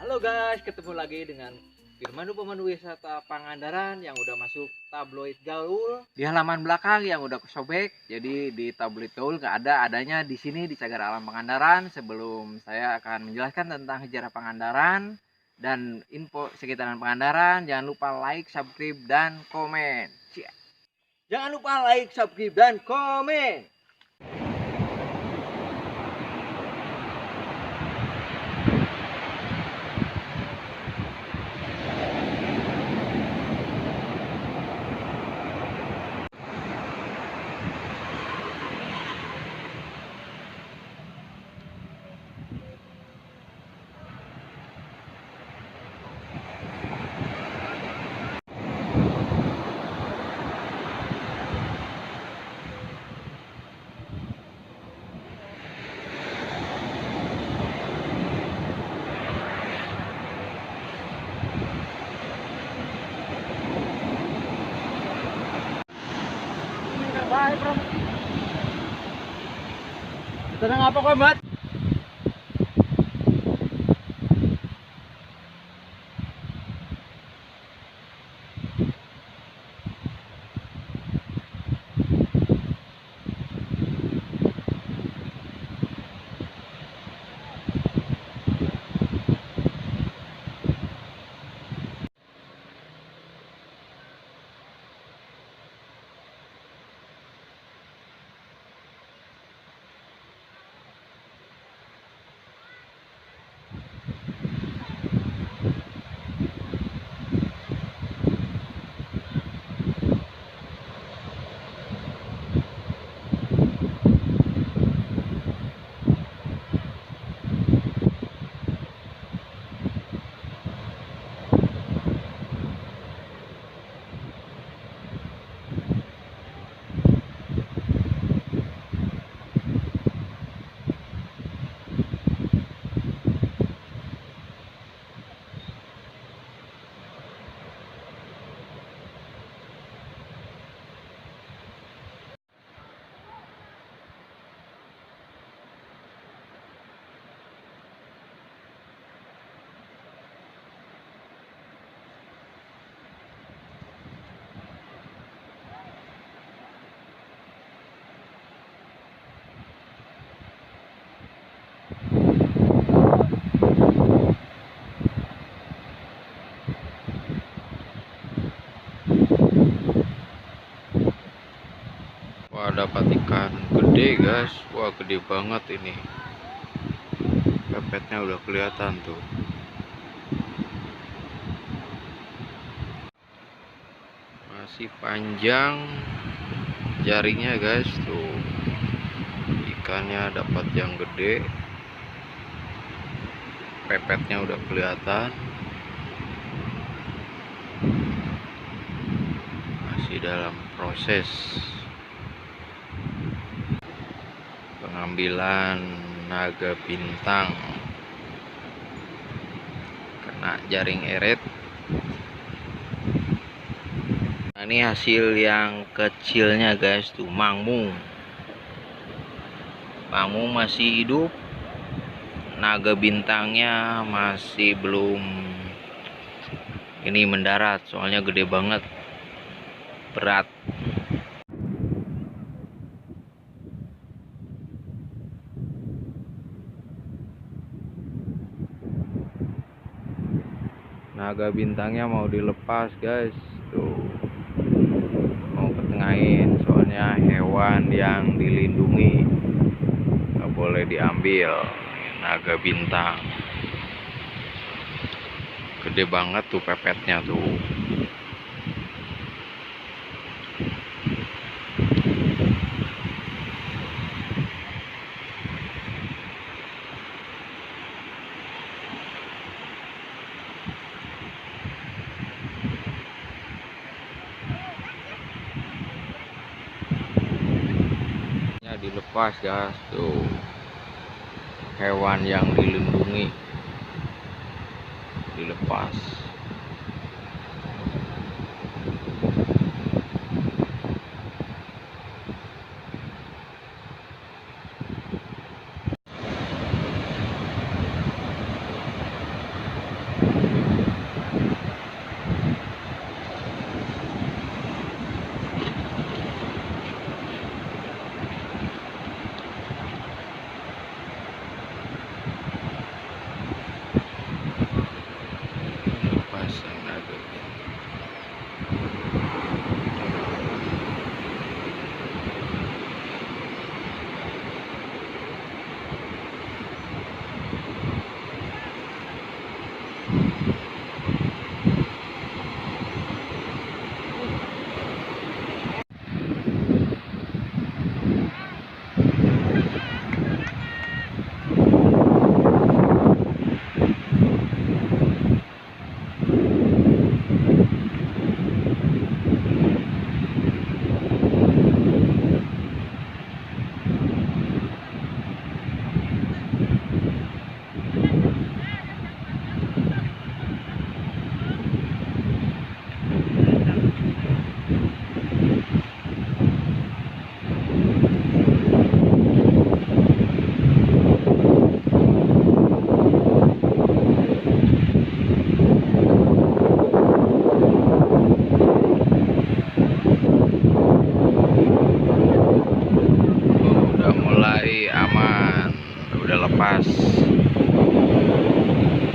Halo guys, ketemu lagi dengan pemandu wisata Pangandaran yang udah masuk tabloid gaul di halaman belakang yang udah kesobek. Jadi di tabloid gaul nggak ada, adanya di sini di Cagar Alam Pangandaran. Sebelum saya akan menjelaskan tentang sejarah Pangandaran dan info sekitaran Pangandaran, jangan lupa like, subscribe, dan komen. Jangan lupa like, subscribe, dan komen. Bye, bro. Tenang apa kok, Mbak? Wah, dapat ikan gede guys. Wah, gede banget ini. Pepetnya udah kelihatan tuh. Masih panjang jaringnya guys tuh. Ikannya dapat yang gede. Pepetnya udah kelihatan. Masih dalam proses pengambilan naga bintang. Kena jaring eret. Nah, ini hasil yang kecilnya guys tuh, mangmung masih hidup, naga bintangnya masih belum ini mendarat, soalnya gede banget, berat. Naga bintangnya mau dilepas guys tuh, mau ketengahin, soalnya hewan yang dilindungi, nggak boleh diambil. Naga bintang gede banget tuh, pepetnya tuh. Dilepas guys tuh, hewan yang dilindungi dilepas.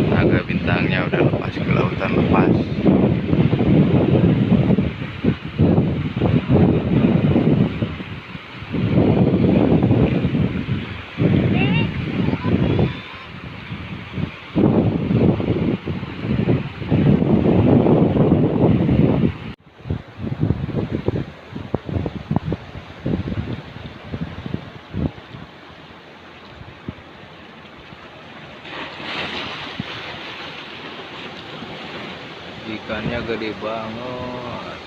Naga bintangnya udah lepas ke lautan lepas. Ikannya gede banget.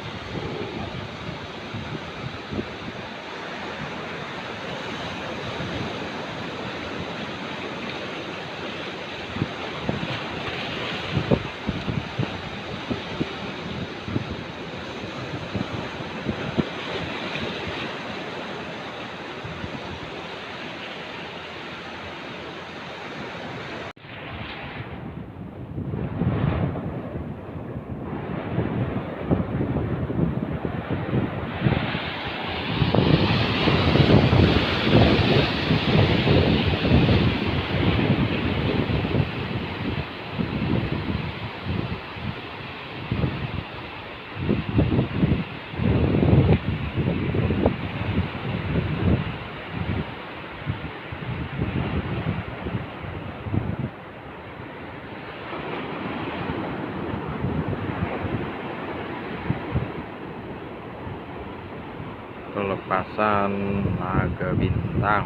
Pelepasan naga bintang.